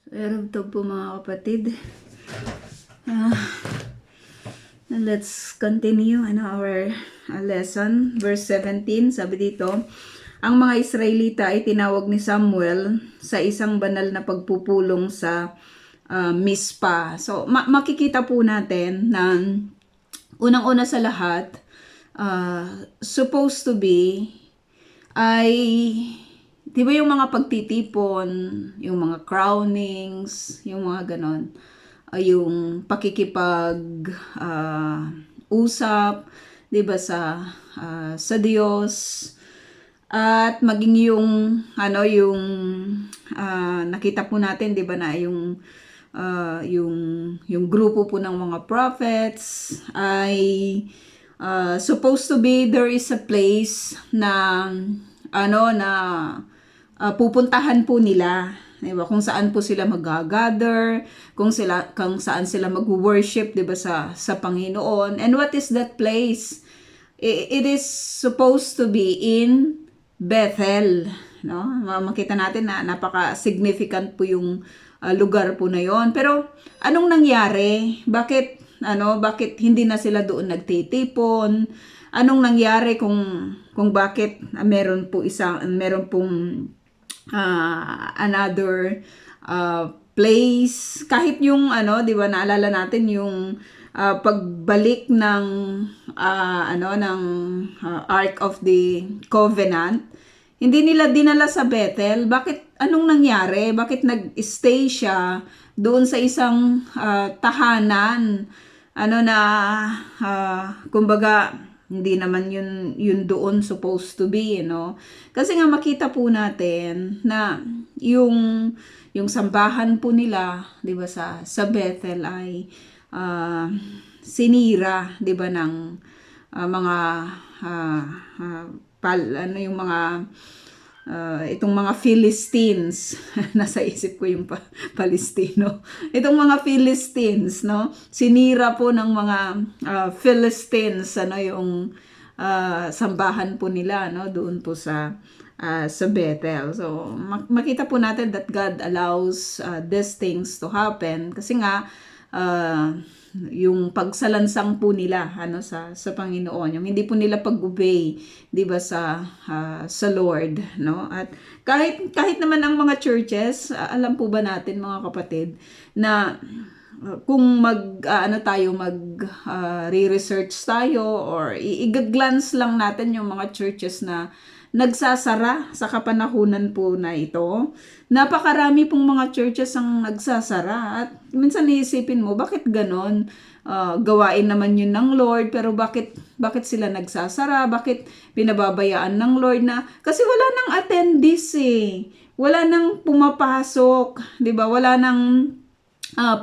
Meron to po mga kapatid. Ah, let's continue our lesson. Verse 17, sabi dito, ang mga Israelita ay tinawag ni Samuel sa isang banal na pagpupulong sa Mispa. So, makikita po natin na unang-una sa lahat, supposed to be, ay, di ba yung mga pagtitipon, yung mga crownings, yung mga ganon, yung pakikipag usap, di ba sa Diyos, at maging yung yung nakita po natin, di ba na yung grupo po ng mga prophets ay supposed to be there is a place na pupuntahan po nila, diba? Kung saan po sila mag-gather, kung saan sila mag-worship, diba, sa Panginoon. And what is that place? It is supposed to be in Bethel, no? Makita natin na napaka-significant po yung lugar po na yon. Pero anong nangyari? Bakit hindi na sila doon nagtitipon? Anong nangyari kung bakit meron pong another place, kahit yung di ba, naalala natin yung pagbalik ng Ark of the Covenant, hindi nila dinala sa Bethel. Anong nangyari? Bakit nag-stay siya doon sa isang tahanan kumbaga hindi naman yun doon supposed to be, Kasi nga makita po natin na yung sambahan po nila, 'di ba, sa Bethel ay sinira, 'di ba, ng mga yung mga itong mga Philistines. Nasa isip ko yung Palestino. Itong mga Philistines, sinira po ng mga Philistines yung sambahan po nila, doon po sa Bethel. So makita po natin that God allows these things to happen kasi nga yung pagsalansang po nila sa Panginoon, yung hindi po nila pag-obey, 'di ba, sa Lord, At kahit naman ang mga churches, alam po ba natin mga kapatid na kung re-research tayo or i-glance lang natin yung mga churches na nagsasara sa kapanahunan po na ito. Napakarami pong mga churches ang nagsasara at minsan iisipin mo, bakit ganon? Gawain naman yun ng Lord, pero bakit sila nagsasara? Bakit pinababayaan ng Lord na? Kasi wala nang attendees Wala nang pumapasok, 'di ba? Wala nang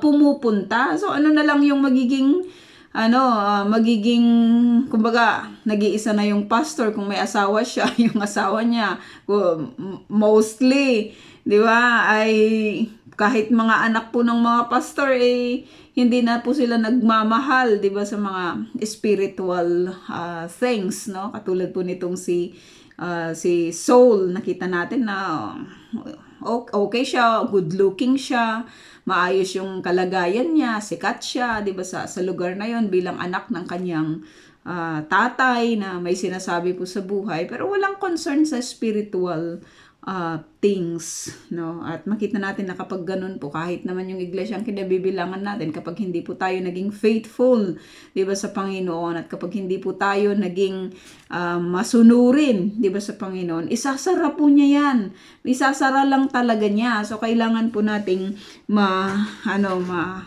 pumupunta. So ano na lang yung magiging kumbaga, nag-iisa na yung pastor kung may asawa siya, yung asawa niya, mostly, di ba, ay kahit mga anak po ng mga pastor, hindi na po sila nagmamahal, di ba, sa mga spiritual things, Katulad po nitong si Saul, nakita natin na okay siya, good looking siya, maayos yung kalagayan niya, sikat siya, 'di ba, sa lugar na 'yon bilang anak ng kanyang tatay na may sinasabi po sa buhay, pero walang concern sa spiritual things, At makita natin na kapag ganun po, kahit naman yung iglesia ang kinabibilangan natin, kapag hindi po tayo naging faithful, 'di ba, sa Panginoon, at kapag hindi po tayo naging masunurin, 'di ba, sa Panginoon, isasara po niya 'yan. Isasara lang talaga niya. So kailangan po nating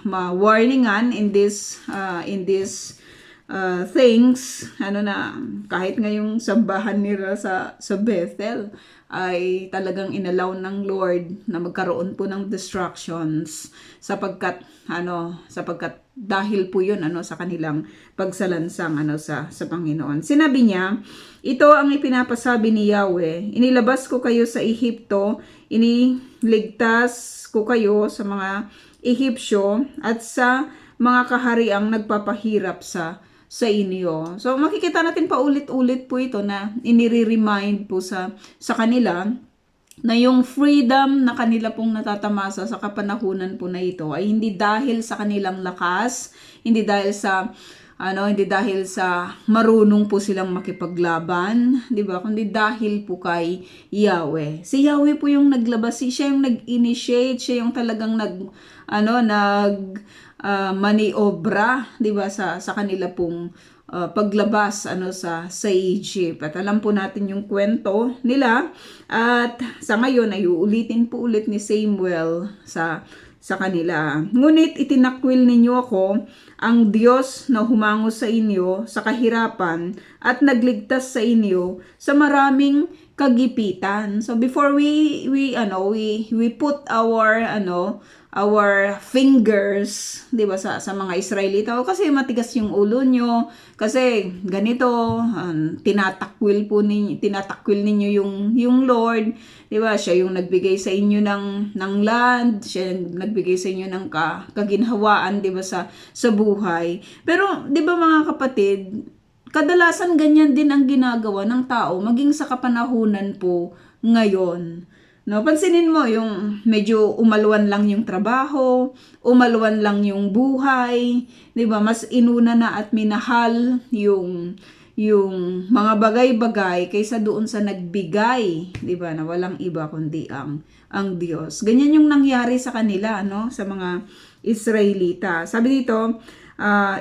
ma-warningan in this things, na kahit ngayong sambahan nila sa Bethel ay talagang inalaw ng Lord na magkaroon po ng distractions sapagkat dahil po yun sa kanilang pagsalansang sa Panginoon. Sinabi niya, ito ang ipinapasabi ni Yahweh, inilabas ko kayo sa Ehipto, iniligtas ko kayo sa mga Ehipsyo at sa mga kahariang nagpapahirap sa inyo. So makikita natin paulit-ulit po ito na inire-remind po sa kanila na yung freedom na kanila pong natatamasa sa kapanahunan po na ito ay hindi dahil sa kanilang lakas, hindi dahil sa hindi dahil sa marunong po silang makipaglaban, 'di ba? Kundi dahil po kay Yahweh. Si Yahweh po yung naglabas, siya yung nag-initiate, siya yung talagang maniobra, 'di ba, sa kanila pong paglabas sa Egypt. At alam po natin yung kwento nila, at sa ngayon ay uulitin po ulit ni Samuel sa kanila. Ngunit itinakwil ninyo ako, ang Diyos na humango sa inyo sa kahirapan at nagligtas sa inyo sa maraming kagipitan. So before we put our fingers, 'di ba, sa mga Israelita, kasi matigas yung ulo nyo, kasi ganito, tinatakwil ninyo yung Lord, 'di ba? Siya yung nagbigay sa inyo ng land, siya yung nagbigay sa inyo ng kaginhawaan, 'di ba, sa buhay. Pero 'di ba mga kapatid, kadalasan ganyan din ang ginagawa ng tao maging sa kapanahunan po ngayon. No, pansinin mo yung medyo umalwan lang yung trabaho, umalwan lang yung buhay, 'di ba? Mas inuna na at minahal yung mga bagay-bagay kaysa doon sa nagbigay, 'di ba? Na walang iba kundi ang Diyos. Ganyan yung nangyari sa kanila, no? Sa mga Israelita. Sabi dito,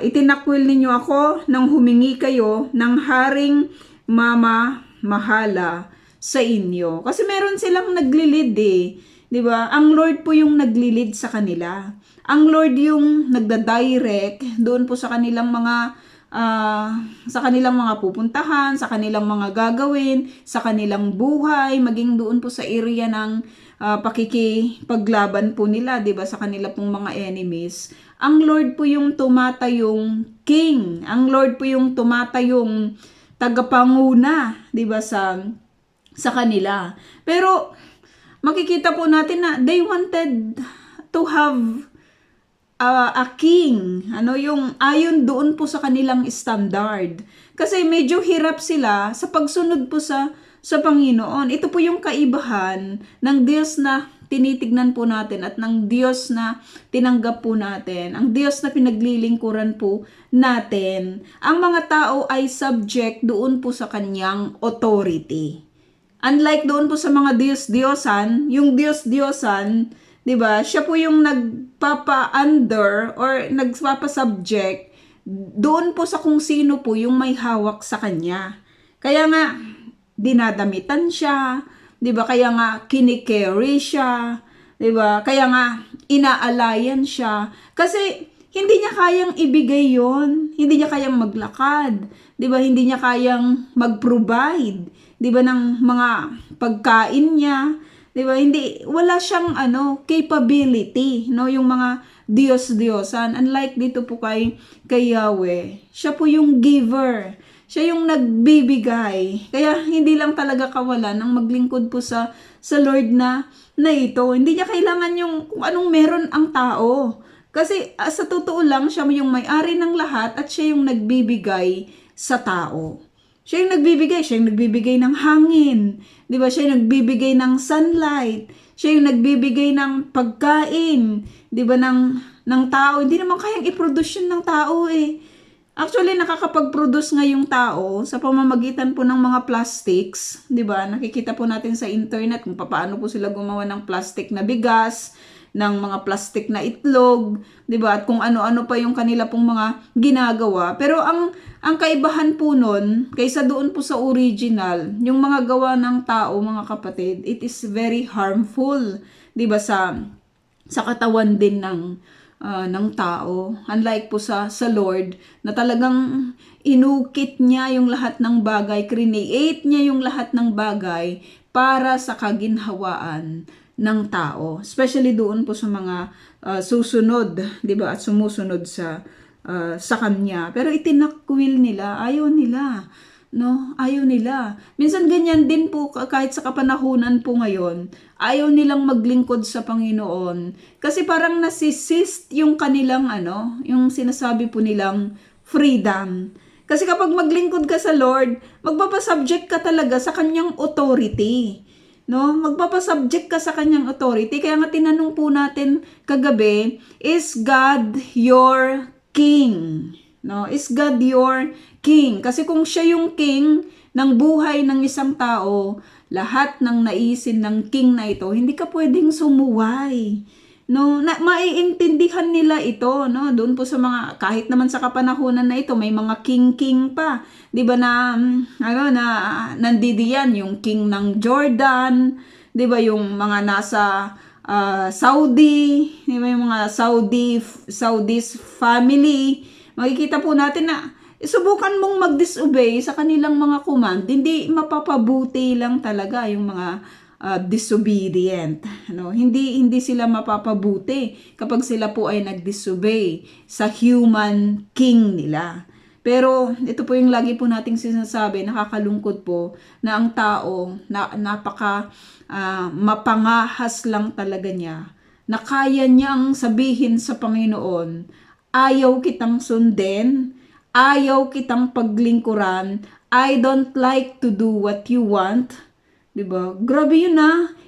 itinakwil ninyo ako nang humingi kayo ng haring mahala sa inyo. Kasi meron silang naglilid 'di ba? Ang Lord po yung naglilid sa kanila. Ang Lord yung nagda-direct doon po sa kanilang mga pupuntahan, sa kanilang mga gagawin, sa kanilang buhay, maging doon po sa area ng pakikipaglaban po nila, 'di ba, sa kanila pong mga enemies. Ang Lord po yung tumatayong king. Ang Lord po yung tumatayong tagapanguna, 'di ba, sa kanila. Pero makikita po natin na they wanted to have a king, yung ayon doon po sa kanilang standard. Kasi medyo hirap sila sa pagsunod po sa Panginoon. Ito po yung kaibahan ng Diyos na tinitignan po natin at ng Diyos na tinanggap po natin. Ang Diyos na pinaglilingkuran po natin. Ang mga tao ay subject doon po sa kanyang authority. Unlike doon po sa mga Diyos-Diyosan, yung Diyos-Diyosan, 'di ba? Siya po yung nagpapa-under or nagpapa-subject doon po sa kung sino po yung may hawak sa kanya. Kaya nga dinadamitan siya, 'di ba? Kaya nga kini-carry siya, 'di ba? Kaya nga inaalayan siya kasi hindi niya kayang ibigay 'yon. Hindi niya kayang maglakad, 'di ba? Hindi niya kayang mag-provide, 'di ba, ng mga pagkain niya, 'di ba? Wala siyang capability, no, yung mga Diyos-Diyosan. Unlike dito po kay Yahweh, siya po yung giver. Siya yung nagbibigay. Kaya hindi lang talaga kawalan ang maglingkod po sa Lord na ito. Hindi niya kailangan yung kung anong meron ang tao. Kasi sa totoo lang, siya yung may-ari ng lahat at siya yung nagbibigay sa tao. Siya yung nagbibigay ng hangin. 'Di ba? Siya yung nagbibigay ng sunlight. Siya yung nagbibigay ng pagkain, 'di ba, ng tao. Hindi naman kayang i-produce yun ng tao Actually, nakakapag-produce nga yung tao sa pamamagitan po ng mga plastics, 'di ba? Nakikita po natin sa internet kung paano po sila gumawa ng plastic na bigas, ng mga plastic na itlog, 'di ba? At kung ano-ano pa yung kanila pong mga ginagawa. Pero ang kaibahan po nun kaysa doon po sa original, yung mga gawa ng tao, mga kapatid, it is very harmful, 'di ba, sa katawan din ng tao. Unlike po sa Lord na talagang inukit niya yung lahat ng bagay, create niya yung lahat ng bagay para sa kaginhawaan ng tao. Especially doon po sa mga susunod, 'di ba, at sumusunod sa kanya. Pero itinakwil nila, ayaw nila. No, ayaw nila. Minsan ganyan din po kahit sa kapanahunan po ngayon, ayaw nilang maglingkod sa Panginoon kasi parang nasisist yung kanilang yung sinasabi po nilang freedom. Kasi kapag maglingkod ka sa Lord, magpapasubject ka talaga sa kanyang authority. no? Magpapasubject ka sa kanyang authority. Kaya nga tinanong po natin kagabi, is God your king? No? Is God your king? Kasi kung siya yung king ng buhay ng isang tao, lahat ng naisin ng king na ito, hindi ka pwedeng sumuway. No, maiintindihan nila ito, no? Doon po sa mga, kahit naman sa kapanahunan na ito, may mga king pa, 'di ba, na nandidiyan yung king ng Jordan, 'di ba, yung mga nasa Saudi, 'di ba, yung mga Saudi's family. Makikita po natin na subukan mong mag-disobey sa kanilang mga command, hindi mapapabuti lang talaga yung mga disobedient, no? Hindi sila mapapabuti kapag sila po ay nag-disobey sa human king nila. Pero ito po yung lagi po nating sinasabi, nakakalungkot po na ang tao napaka mapangahas lang talaga niya, na kaya niyang sabihin sa Panginoon, ayaw kitang sundin, ayaw kitang paglingkuran, I don't like to do what you want. Diba? Grabe yun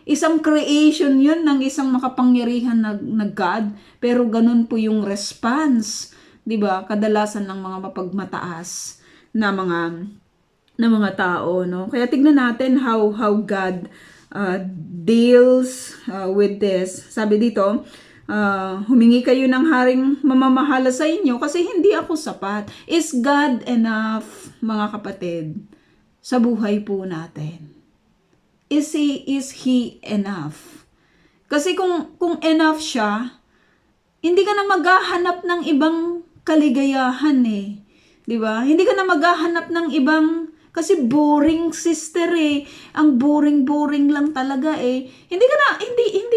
isang creation yun ng isang makapangyarihan na God, pero ganun po yung response, diba? Kadalasan ng mga mapagmataas na mga tao, no? Kaya tignan natin how God deals with this. Sabi dito, humingi kayo ng haring mamamahala sa inyo kasi hindi ako sapat. Is God enough, mga kapatid, sa buhay po natin? Is he enough? Kasi kung enough siya, hindi ka na maghahanap ng ibang kaligayahan eh. 'Di ba? Hindi ka na maghahanap ng ibang, kasi boring, sister eh. Ang boring lang talaga eh. Hindi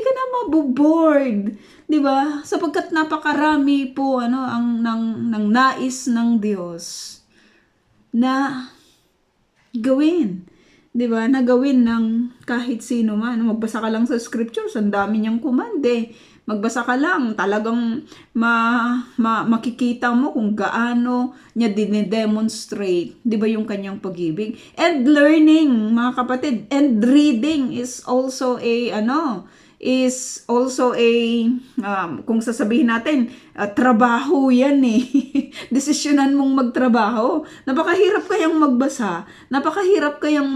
ka na mabobored, 'di ba? Sapagkat napakarami po ang ng nais ng Diyos na gawin. 'Di ba? Nagawin ng kahit sino man. Magbasa ka lang sa scriptures, ang dami niyang command eh. Magbasa ka lang, talagang makikita mo kung gaano niya dinedemonstrate, 'di ba, yung kanyang pag-ibig. And learning, mga kapatid, and reading is also kung sasabihin natin, trabaho yan eh. Desisyonan mong magtrabaho. Napakahirap kayang magbasa. Napakahirap kayang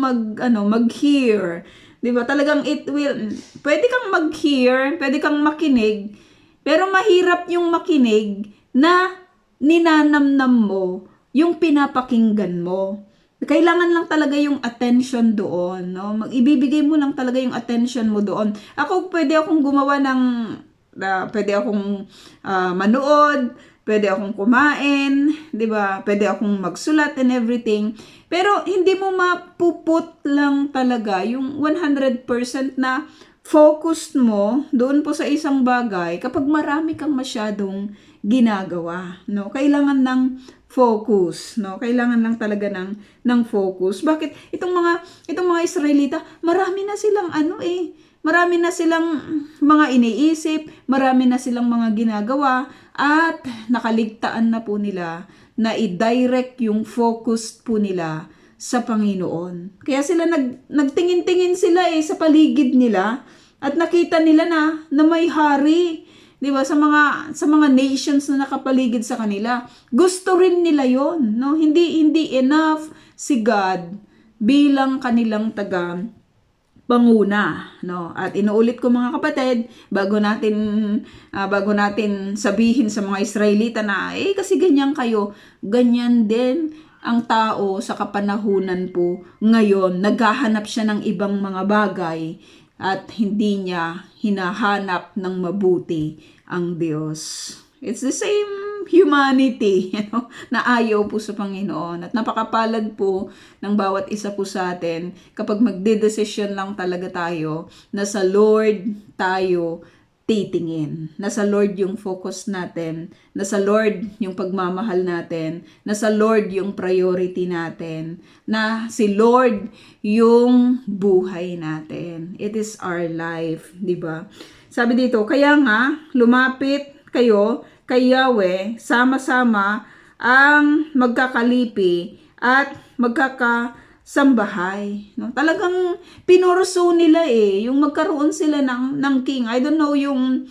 mag-hear. 'Di ba? Talagang pwede kang mag-hear, pwede kang makinig, pero mahirap yung makinig na ninanamnam mo yung pinapakinggan mo. Kailangan lang talaga yung attention doon, no? Ibibigay mo lang talaga yung attention mo doon. Ako, pwede akong gumawa ng, pwede akong manood, pwede akong kumain, 'di ba? Pwede akong magsulat and everything. Pero hindi mo mapuput lang talaga yung 100% na focused mo doon po sa isang bagay kapag marami kang masyadong ginagawa, no? Kailangan ng focus, no? Kailangan lang talaga ng focus. Bakit itong mga Israelita, marami na silang marami na silang mga iniisip, marami na silang mga ginagawa, at nakaligtaan na po nila na i-direct yung focus po nila sa Panginoon. Kaya sila nagtingin-tingin sila sa paligid nila at nakita nila na may hari, 'di ba, sa mga nations na nakapaligid sa kanila. Gusto rin nila 'yon, no? Hindi enough si God bilang kanilang panguna, no? At inuulit ko, mga kapatid, bago natin sabihin sa mga Israelita na kasi ganyan kayo, ganyan din ang tao sa kapanahunan po ngayon. Naghahanap siya ng ibang mga bagay at hindi niya hinahanap ng mabuti ang Diyos. It's the same humanity, na ayaw po sa Panginoon. At napakapalad po ng bawat isa po sa atin kapag magdedesisyon lang talaga tayo na sa Lord tayo titingin. Nasa Lord yung focus natin, nasa Lord yung pagmamahal natin, nasa Lord yung priority natin, na si Lord yung buhay natin. It is our life, di ba? Sabi dito, kaya nga, lumapit kayo kay Yahweh, sama-sama ang magkakalipi at sambahay, no? Talagang pinurso nila yung magkaroon sila ng king. I don't know yung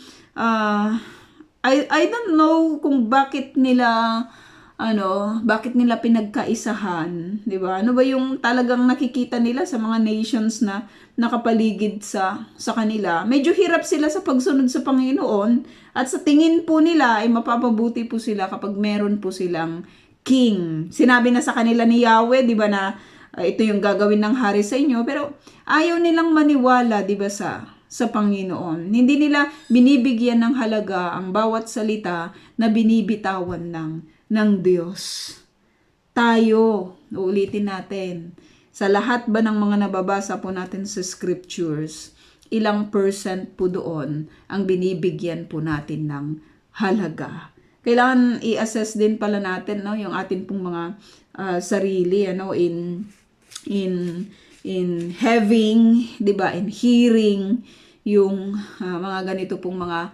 I don't know kung bakit nila pinagkaisahan, 'di ba? Ano ba yung talagang nakikita nila sa mga nations na nakapaligid sa kanila? Medyo hirap sila sa pagsunod sa Panginoon at sa tingin po nila ay mapapabuti po sila kapag meron po silang king. Sinabi na sa kanila ni Yahweh, 'di ba, na ito yung gagawin ng hari sa inyo, pero ayaw nilang maniwala, 'di ba, sa Panginoon. Hindi nila binibigyan ng halaga ang bawat salita na binibitawan ng Diyos. Tayo, uulitin natin, sa lahat ba ng mga nababasa po natin sa scriptures, ilang percent po doon ang binibigyan po natin ng halaga. Kailangan i-assess din pala natin, no, yung atin pong mga sarili, in having, 'di ba, in hearing yung mga ganito pong mga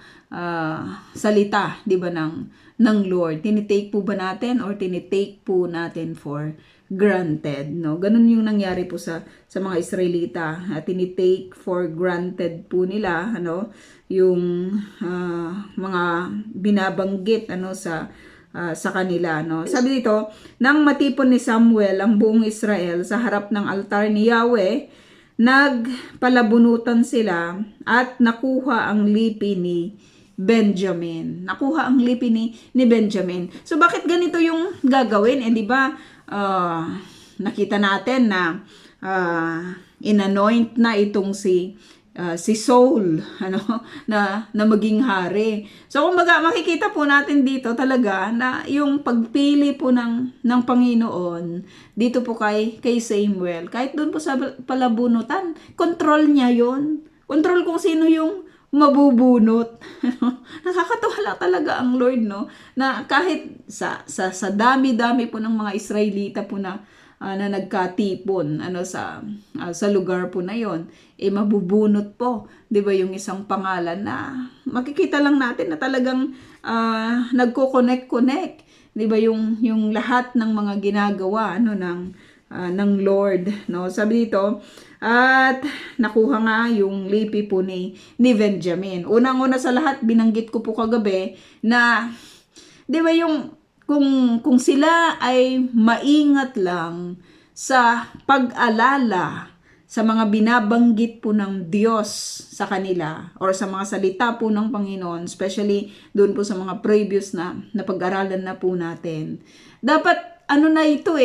salita, 'di ba, ng Lord. Tinitake po ba natin or tinitake po natin for granted, no? Ganun yung nangyari po sa mga Israelita. Tinitake for granted po nila yung mga binabanggit sa kanila, no? Sabi dito, nang matipon ni Samuel ang buong Israel sa harap ng altar ni Yahweh, nagpalabunutan sila at nakuha ang lipi ni Benjamin. Nakuha ang lipi ni Benjamin. So bakit ganito yung gagawin? Di ba, nakita natin na inanoint na itong si Saul, na maging hari. So kumbaga makikita po natin dito talaga na yung pagpili po ng Panginoon dito po kay Samuel, kahit doon po sa palabunutan, control niya yon. Control kung sino yung mabubunot. Nakakatuwa lang talaga ang Lord, no? Na kahit sa dami-dami po ng mga Israelita po na nagkatipon sa lugar po na yon, mabubunot po, 'di ba, yung isang pangalan na makikita lang natin na talagang nagko-connect, 'di ba, yung lahat ng mga ginagawa ng Lord, no? Sabi dito, at nakuha nga yung lipi po ni Benjamin. Unang-una sa lahat, binanggit ko po kagabi na, 'di ba, yung kung sila ay maingat lang sa pag-alala sa mga binabanggit po ng Diyos sa kanila or sa mga salita po ng Panginoon, especially doon po sa mga previous na pag-aralan na po natin. Dapat na ito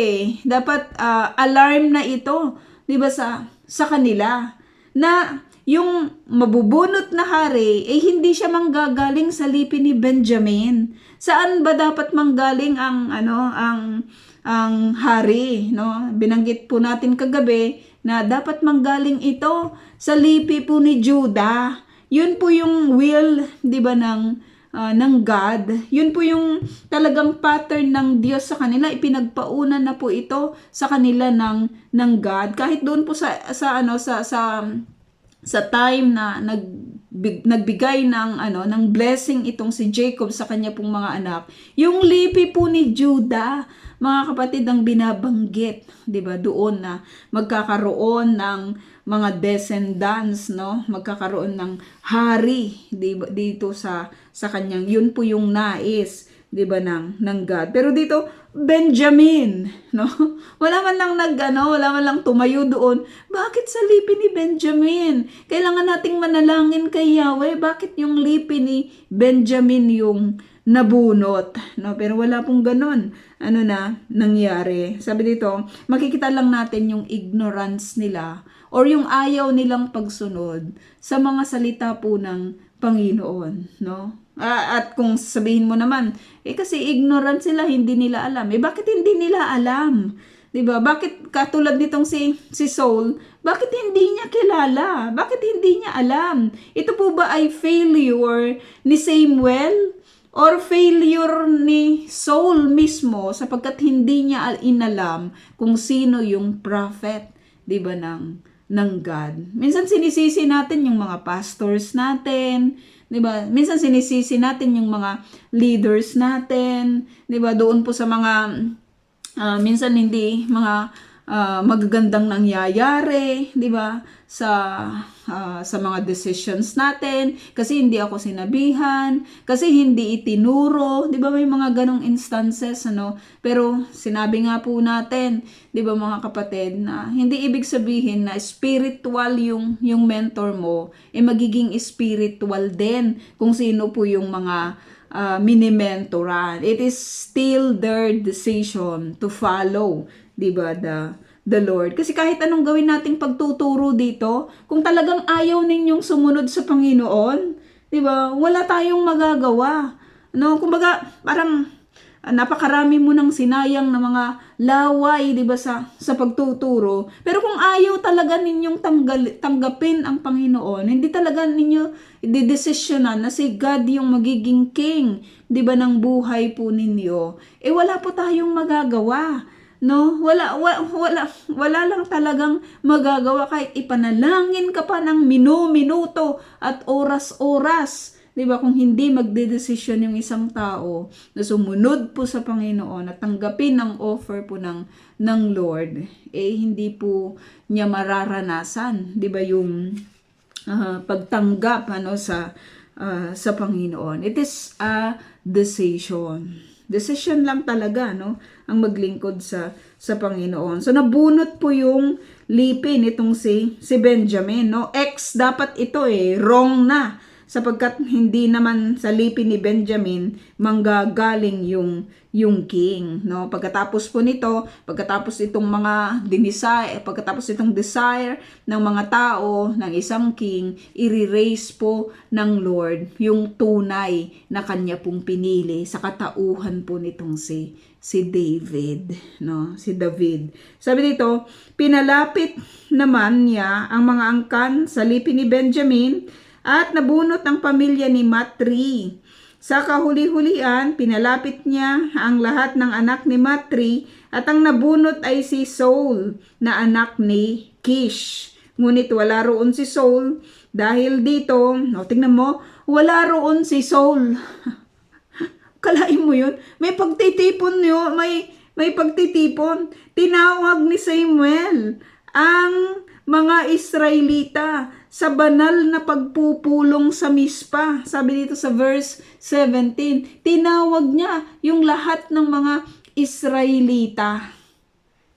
dapat alarm na ito, 'di ba, sa kanila na yung mabubunot na hari hindi siya manggagaling sa lipi ni Benjamin. Saan ba dapat manggaling ang hari, no? Binanggit po natin kagabi na dapat manggaling ito sa lipi po ni Judah. Yun po yung will, 'di ba, ng God. Yun po yung talagang pattern ng Diyos sa kanila. Ipinagpauna na po ito sa kanila ng God. Kahit doon po sa time na nagbigay ng blessing itong si Jacob sa kanya pong mga anak, yung lipi po ni Judah, mga kapatid, ang binabanggit, 'di ba, doon na magkakaroon ng mga descendants, no? Magkakaroon ng hari, 'di ba, dito sa kanyang, yun po yung nais, 'di ba, ng God. Pero dito Benjamin, no? Wala man lang tumayo doon. Bakit sa lipi ni Benjamin? Kailangan nating manalangin kay Yahweh. Bakit yung lipi ni Benjamin yung nabunot, no? Pero wala pong ganon. Nangyari? Sabi dito, makikita lang natin yung ignorance nila or yung ayaw nilang pagsunod sa mga salita po ng Panginoon, no? At kung sabihin mo naman, kasi ignorant sila, hindi nila alam. Bakit hindi nila alam? 'Di ba? Bakit katulad nitong si Saul, bakit hindi niya kilala? Bakit hindi niya alam? Ito po ba ay failure ni Samuel or failure ni Saul mismo sapagkat hindi niya inalam kung sino yung prophet, 'di ba, ng God? Minsan sinisisi natin yung mga pastors natin, 'di ba? Minsan sinisisi natin yung mga leaders natin, 'di ba? Doon po sa mga minsan hindi mga magagandang nangyayari, 'di ba? Sa mga decisions natin, kasi hindi ako sinabihan, kasi hindi itinuro, 'di ba? May mga ganong instances, ano? Pero sinabi nga po natin, 'di ba mga kapatid, na hindi ibig sabihin na spiritual yung mentor mo, magiging spiritual din kung sino po yung mga mini-mentoran. It is still their decision to follow, 'di ba, the Lord. Kasi kahit anong gawin nating pagtuturo dito, kung talagang ayaw ninyong sumunod sa Panginoon, 'di ba? Wala tayong magagawa. No, kumbaga parang napakarami mo nang sinayang na mga laway, 'di ba, sa pagtuturo. Pero kung ayaw talaga ninyong tanggapin ang Panginoon, hindi talaga ninyo idedesisyonan na si God yung magiging king, 'di ba, ng buhay po ninyo, wala po tayong magagawa. No, wala lang talagang magagawa kahit ipanalangin ka pa ng minuto at oras-oras. 'Di ba, kung hindi magdedesisyon yung isang tao na sumunod po sa Panginoon at tanggapin ang offer po ng Lord, hindi po niya mararanasan, 'di ba, yung pagtanggap sa Panginoon. It is a decision. Decision lang talaga, no, ang maglingkod sa Panginoon. So nabunot po yung lipin itong si Benjamin, no. Dapat ito wrong na, sapagkat hindi naman sa lipin ni Benjamin manggagaling yung king, no. Pagkatapos itong desire ng mga tao ng isang king, i-raise po ng Lord yung tunay na kanya pong pinili sa katauhan po nitong si David, no, si David. Sabi dito, pinalapit naman niya ang mga angkan sa lipin ni Benjamin at nabunot ang pamilya ni Matri. Sa kahuli-hulian, pinalapit niya ang lahat ng anak ni Matri at ang nabunot ay si Saul na anak ni Kish. Ngunit wala roon si Saul dahil dito, tingnan mo, wala roon si Saul. Kalain mo yun? May pagtitipon yun, may pagtitipon. Tinawag ni Samuel ang mga Israelita sa banal na pagpupulong sa Mispa. Sabi dito sa verse 17, tinawag niya yung lahat ng mga Israelita.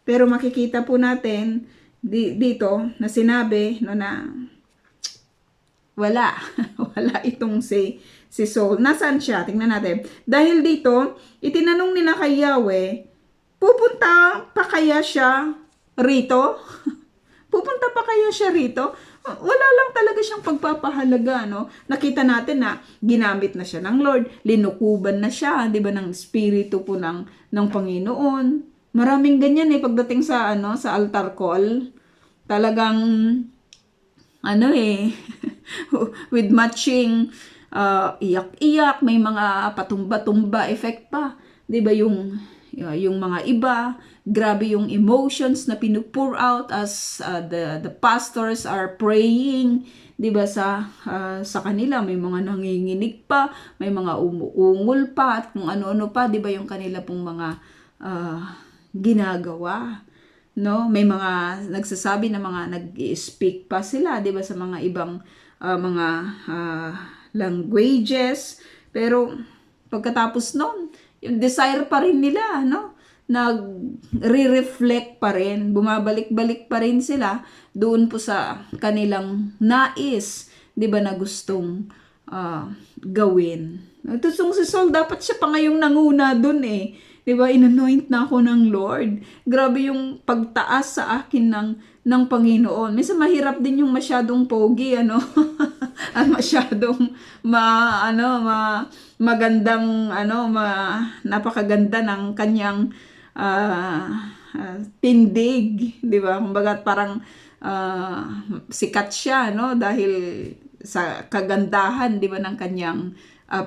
Pero makikita po natin dito na sinabi, no, na wala itong si Saul. Nasaan siya? Tingnan natin. Dahil dito, itinanong nila kay Yahweh, pupunta pa kaya siya rito? Pupunta pa kaya siya rito? Wala lang talaga siyang pagpapahalaga, no? Nakita natin na ginamit na siya ng Lord, linukuban na siya, 'di ba, ng espiritu po ng Panginoon. Maraming ganyan pagdating sa sa altar call. Talagang with matching iyak-iyak, may mga patumba-tumba effect pa, 'di ba, yung mga iba, grabe yung emotions na pinupour out as the pastors are praying, 'di ba, sa kanila. May mga nanginginig pa, may mga umuungol pa, at kung ano-ano pa, 'di ba, yung kanila pong mga ginagawa, no. May mga nagsasabi na mga nag-i-speak pa sila, 'di ba, sa mga ibang mga languages, pero pagkatapos noon, yung desire pa rin nila, no, nagre-reflect pa rin, bumabalik-balik pa rin sila doon po sa kanilang nais, 'di ba, na gustong gawin. Ito si Saul, dapat siya pa ngayong nanguna doon 'di ba, inanoint na ako ng Lord. Grabe yung pagtaas sa akin ng Panginoon. Minsan mahirap din yung masyadong pogi, at masyadong magandang napakaganda ng kanyang tindig, 'di ba? Kumbaga parang sikat siya, no, dahil sa kagandahan, 'di ba, ng kanyang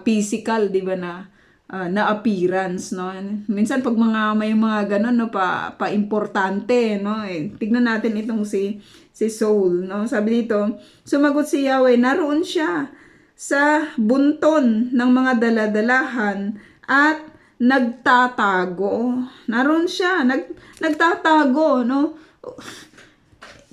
physical, 'di ba, na appearance, no. Minsan pag may mga ganun, no, pa importante, no, tignan natin itong si Saul, no. Sabi dito, sumagot si Yahweh, naroon siya sa bunton ng mga daladalahan at nagtatago. Naroon siya, nagtatago, no?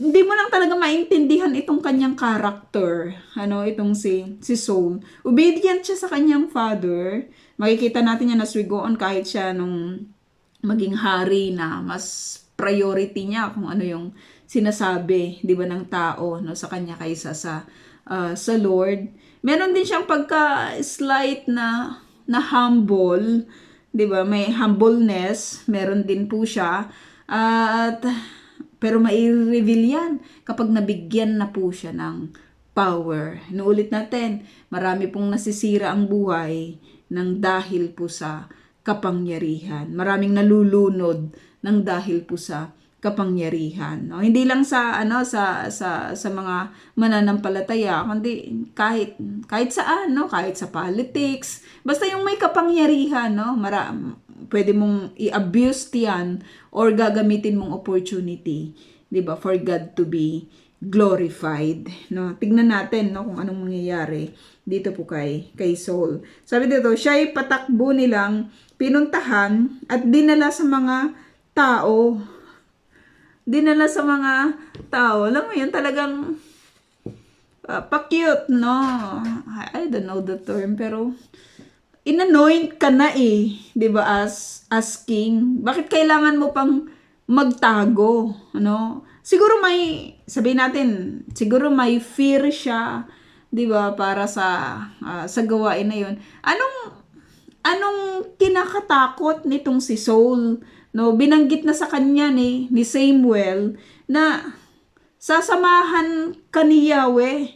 Hindi mo lang talaga maintindihan itong kanyang character, ano, itong si Saul. Obedient siya sa kanyang father. Makikita natin yan as we go on, kahit siya nung maging hari na mas priority niya kung ano yung sinasabi, 'di ba, ng tao, no, sa kanya kaysa sa Lord. Meron din siyang pagka slight na humble, 'di ba? May humbleness, meron din po siya. At pero mai-reveal yan kapag nabigyan na po siya ng power. Inuulit natin, marami pong nasisira ang buhay ng dahil po sa kapangyarihan. Maraming nalulunod ng dahil po sa kapangyarihan. No? Hindi lang sa sa mga mananampalataya, kundi kahit saan, no? Kahit sa politics, basta yung may kapangyarihan, no? Pwede mong i-abuse 'yan or gagamitin mong opportunity, 'di ba, for God to be glorified, no? Tignan natin, no, kung anong mangyayari dito po kay Saul. Sabi dito, siya'y patakbo nilang pinuntahan at dinala sa mga tao. Dinala sa mga tao. Alam mo yun, talagang pa-cute, no? I don't know the term, pero inanoint ka na eh, 'di ba, as king. Bakit kailangan mo pang magtago, ano? Siguro sabihin natin, siguro may fear siya, 'di ba, para sa gawain na 'yon. Anong kinakatakot nitong si Saul? No, binanggit na sa kanya ni Samuel na sasamahan ka ni Yahweh.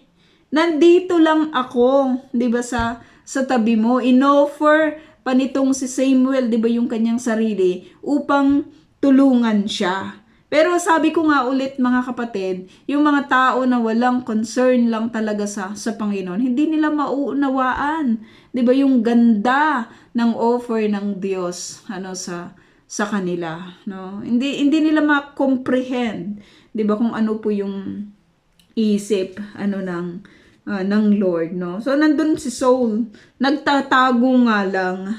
Nandito lang ako, 'di ba, sa tabi mo. Inoffer pa nitong si Samuel, 'di ba, yung kanyang sarili upang tulungan siya. Pero sabi ko nga ulit, mga kapatid, yung mga tao na walang concern lang talaga sa Panginoon, hindi nila mauunawaan, 'di ba, yung ganda ng offer ng Diyos sa kanila, no? Hindi nila ma-comprehend, 'di ba, kung ano po yung isip ng Lord, no? So nandun si Saul, nagtatago nga lang,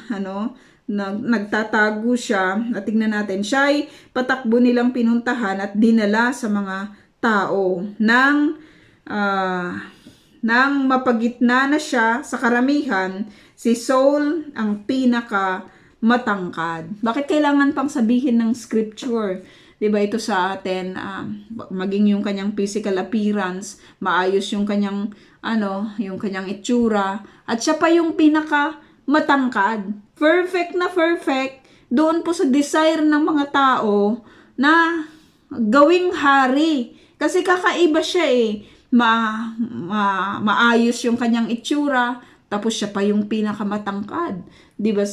nagtatago siya. At tingnan natin, siya'y patakbo nilang pinuntahan at dinala sa mga tao nang mapagitna na siya sa karamihan. Si Saul ang pinaka matangkad. Bakit kailangan pang sabihin ng scripture? 'Di ba, ito sa atin, maging yung kanyang physical appearance, maayos yung kanyang yung kanyang itsura, at siya pa yung pinaka matangkad. Perfect na perfect doon po sa desire ng mga tao na gawing hari. Kasi kakaiba siya eh. Maayos yung kanyang itsura, tapos siya pa yung pinakamatangkad, 'di ba,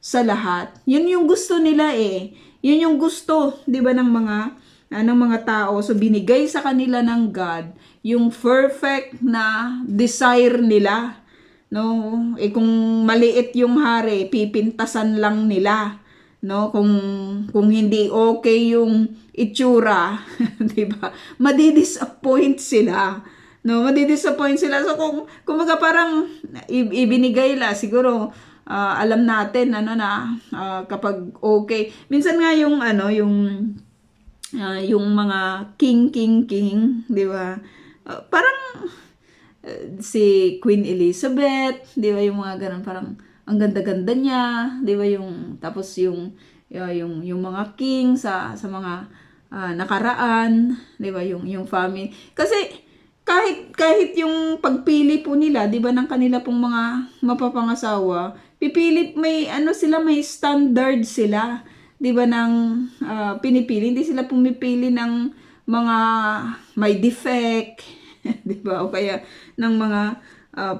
sa lahat. Yun yung gusto nila eh. Yun yung gusto, 'di ba, ng mga tao. So binigay sa kanila ng God yung perfect na desire nila. No, kung maliit yung hari, pipintasan lang nila. No, kung hindi okay yung itsura, 'di ba? Madidisappoint sila. No, madidisappoint sila. So kumbaga parang ibinigay la siguro, alam natin kapag okay. Minsan nga yung mga king, 'di ba? Parang si Queen Elizabeth, 'di ba, yung mga ganun, parang ang ganda-ganda niya, 'di ba, tapos yung mga king sa mga nakaraan, 'di ba, yung family. Kasi kahit yung pagpili po nila, 'di ba, ng kanila pong mga mapapangasawa, pipili, may standard sila, 'di ba, ng pinipili. Hindi sila pumipili ng mga may defect, 'di ba, o kaya ng mga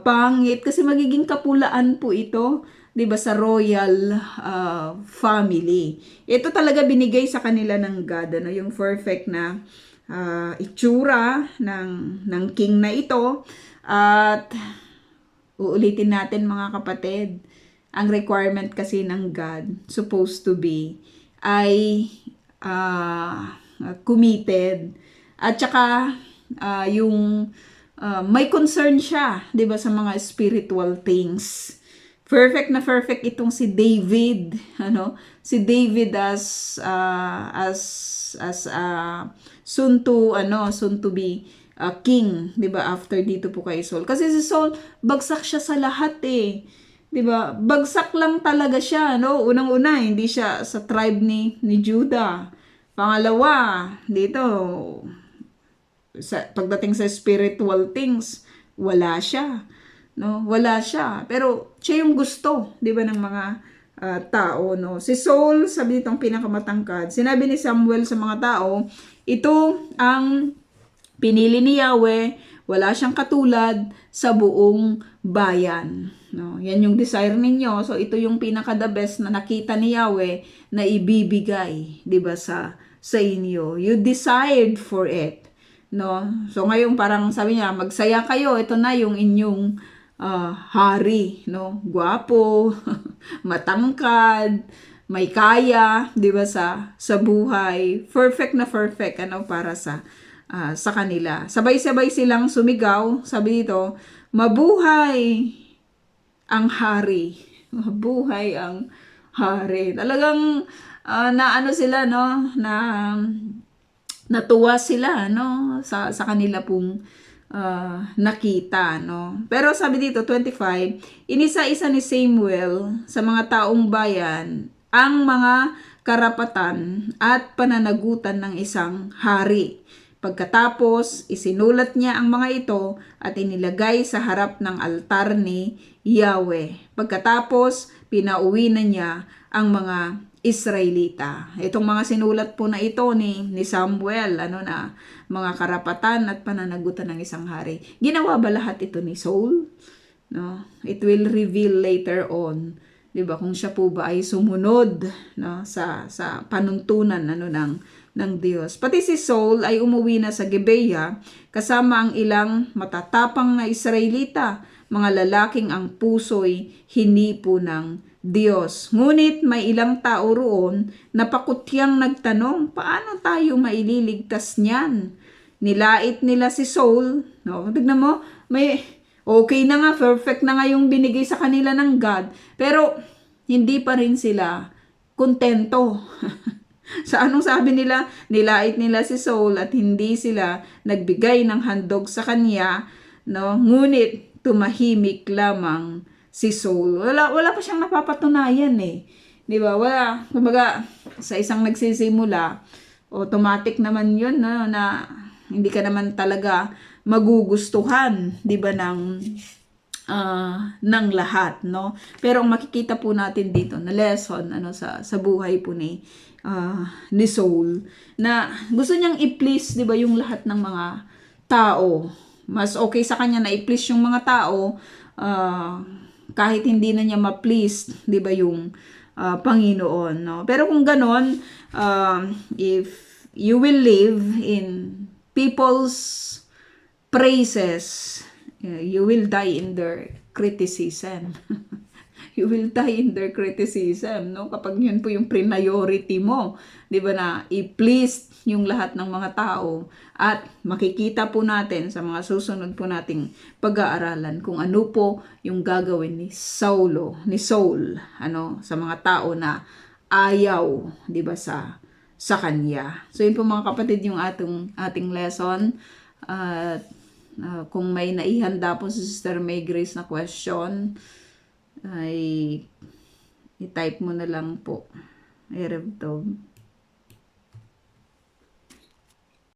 pangit, kasi magiging kapulaan po ito, 'di ba, sa royal family. Ito talaga binigay sa kanila ng God, yung perfect na itsura ng king na ito. At uulitin natin, mga kapatid, ang requirement kasi ng God supposed to be ay committed, at saka yung may concern siya, 'di ba, sa mga spiritual things. perfect itong si David, ano? Si David soon to be king, 'di ba? After dito po kay Saul. Kasi si Saul bagsak siya sa lahat eh. 'Di ba? Bagsak lang talaga siya, no? Unang-una, hindi siya sa tribe ni Judah. Pangalawa, dito pagdating sa spiritual things, wala siya. No, wala siya. Pero siya yung gusto, 'di ba, ng mga tao, no. Si Saul, sabi nitong pinakamatangkad. Sinabi ni Samuel sa mga tao, ito ang pinili ni Yahweh, wala siyang katulad sa buong bayan. No, yan yung desire ninyo. So ito yung pinaka the best na nakita ni Yahweh na ibibigay, 'di ba, sa inyo. You desired for it. No? So ngayon parang sabi niya, magsaya kayo, ito na yung inyong hari, no? Gwapo, matangkad, may kaya, 'di ba, sa buhay. Perfect na perfect ano para sa kanila. Sabay-sabay silang sumigaw, sabi dito, mabuhay ang hari. Mabuhay ang hari. Talagang naano sila, no, na natuwa sila, no, sa kanila pong nakita, no. Pero sabi dito 25, inisa-isa ni Samuel sa mga taong bayan ang mga karapatan at pananagutan ng isang hari. Pagkatapos, isinulat niya ang mga ito at inilagay sa harap ng altar ni Yahweh. Pagkatapos, pinauwi na niya ang mga Israelita. Itong mga sinulat po na ito ni Samuel, ano na, mga karapatan at pananagutan ng isang hari. Ginawa ba lahat ito ni Saul? No? It will reveal later on, 'di ba, kung siya po ba ay sumunod, no, sa panuntunan ano ng Diyos. Pati si Saul ay umuwi na sa Gibeah kasama ang ilang matatapang na Israelita, mga lalaking ang puso'y hinipo ng Diyos. Ngunit may ilang tao roon na pakutyang nagtanong, paano tayo maililigtas niyan? Nilait nila si Saul. No? Tignan mo, may okay na nga, perfect na nga yung binigay sa kanila ng God. Pero hindi pa rin sila kontento. Sa anong sabi nila? Nilait nila si Saul at hindi sila nagbigay ng handog sa kanya, no? Ngunit tumahimik lamang si Saul. Wala pa siyang napapatunayan eh. 'Di ba? Wala. Kumbaga, sa isang nagsisimula, automatic naman 'yun, no, na hindi ka naman talaga magugustuhan, 'di ba, ng lahat, no? Pero ang makikita po natin dito na lesson ano sa buhay po ni Saul, na gusto niyang i-please, 'di ba, yung lahat ng mga tao. Mas okay sa kanya na i-please yung mga tao kahit hindi na niya ma-please, 'di ba, yung Panginoon, no? Pero kung ganon, if you will live in people's praises, you will die in their criticism. You will die in their criticism, no? Kapag yun po yung priority mo, 'di ba, na i-please yung lahat ng mga tao. At makikita po natin sa mga susunod po nating pag-aaralan kung ano po yung gagawin ni Saul, ano, sa mga tao na ayaw, 'di ba, sa kanya. So yun po mga kapatid yung ating lesson. At kung may naihanda po si Sister May Grace na question, ay i-type mo na lang po. Erev Tov.